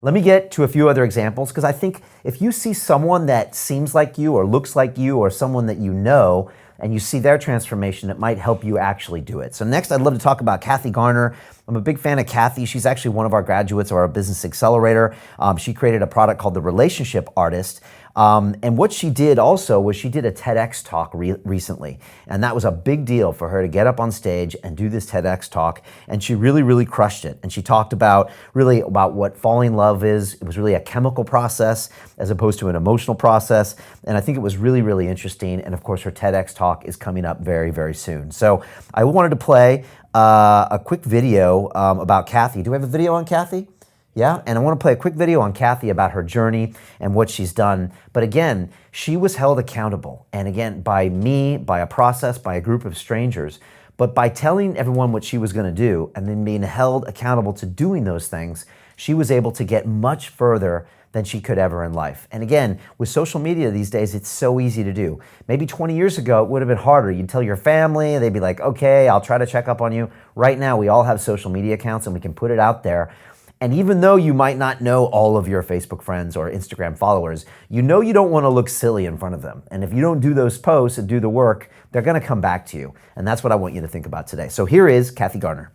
Let me get to a few other examples, because I think if you see someone that seems like you or looks like you or someone that you know, and you see their transformation, it might help you actually do it. So next, I'd love to talk about Kathy Garner. I'm a big fan of Kathy. She's actually one of our graduates of our Business Accelerator. She created a product called the Relationship Artist. And what she did also was she did a TEDx talk recently. And that was a big deal for her to get up on stage and do this TEDx talk. And she really, really crushed it. And she talked about what falling in love is. It was really a chemical process as opposed to an emotional process. And I think it was really, really interesting. And of course, her TEDx talk is coming up very, very soon. So I wanted to play a quick video about Kathy. Do we have a video on Kathy? Yeah, and I want to play a quick video on Kathy about her journey and what she's done. But again, she was held accountable. And again, by me, by a process, by a group of strangers. But by telling everyone what she was going to do and then being held accountable to doing those things, she was able to get much further than she could ever in life. And again, with social media these days, it's so easy to do. Maybe 20 years ago, it would have been harder. You'd tell your family, they'd be like, okay, I'll try to check up on you. Right now, we all have social media accounts and we can put it out there. And even though you might not know all of your Facebook friends or Instagram followers, you know you don't want to look silly in front of them. And if you don't do those posts and do the work, they're going to come back to you. And that's what I want you to think about today. So here is Kathy Garner.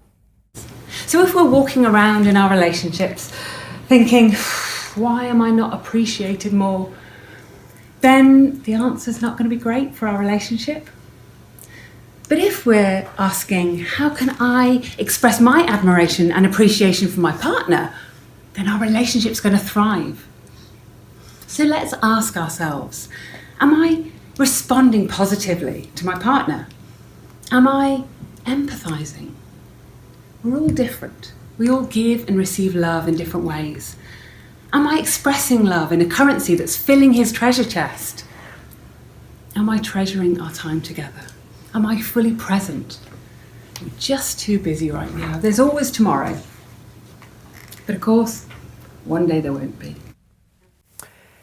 So if we're walking around in our relationships thinking, why am I not appreciated more? Then the answer's not going to be great for our relationship. But if we're asking, how can I express my admiration and appreciation for my partner, then our relationship's going to thrive. So let's ask ourselves, am I responding positively to my partner? Am I empathizing? We're all different. We all give and receive love in different ways. Am I expressing love in a currency that's filling his treasure chest? Am I treasuring our time together? Am I fully present? I'm just too busy right now. There's always tomorrow. But of course, one day there won't be.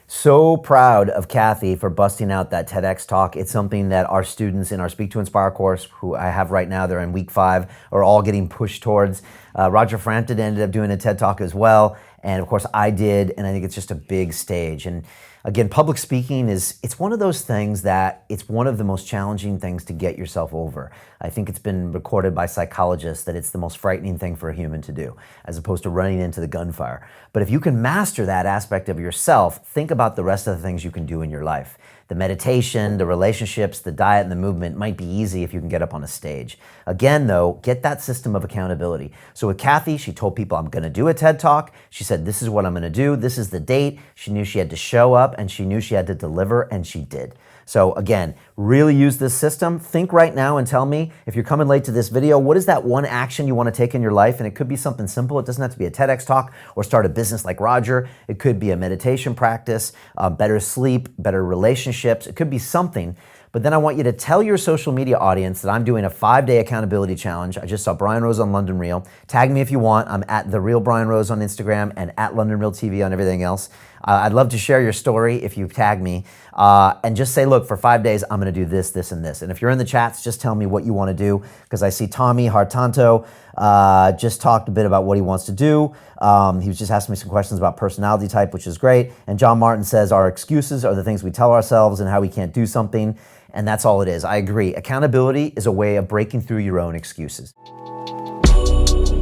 So proud of Kathy for busting out that TEDx talk. It's something that our students in our Speak to Inspire course, who I have right now, they're in week 5, are all getting pushed towards. Roger Frampton ended up doing a TED talk as well. And of course I did, and I think it's just a big stage. And again, public speaking it's one of those things that it's one of the most challenging things to get yourself over. I think it's been recorded by psychologists that it's the most frightening thing for a human to do, as opposed to running into the gunfire. But if you can master that aspect of yourself, think about the rest of the things you can do in your life. The meditation, the relationships, the diet, and the movement might be easy if you can get up on a stage. Again, though, get that system of accountability. So with Kathy, she told people, I'm going to do a TED Talk. She said, this is what I'm going to do. This is the date. She knew she had to show up, and she knew she had to deliver, and she did. So again, really use this system. Think right now and tell me, if you're coming late to this video, what is that one action you want to take in your life? And it could be something simple. It doesn't have to be a TEDx talk or start a business like Roger. It could be a meditation practice, better sleep, better relationships. It could be something. But then I want you to tell your social media audience that I'm doing a 5-day accountability challenge. I just saw Brian Rose on London Real. Tag me if you want. I'm at The Real Brian Rose on Instagram and at London Real TV on everything else. I'd love to share your story if you tag me. And just say, look, for 5 days, I'm going to do this, this, and this. And if you're in the chats, just tell me what you want to do, because I see Tommy Hartanto just talked a bit about what he wants to do. He was just asking me some questions about personality type, which is great. And John Martin says our excuses are the things we tell ourselves and how we can't do something. And that's all it is. I agree. Accountability is a way of breaking through your own excuses.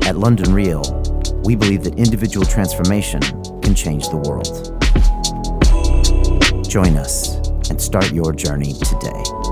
At London Real, we believe that individual transformation can change the world. Join us and start your journey today.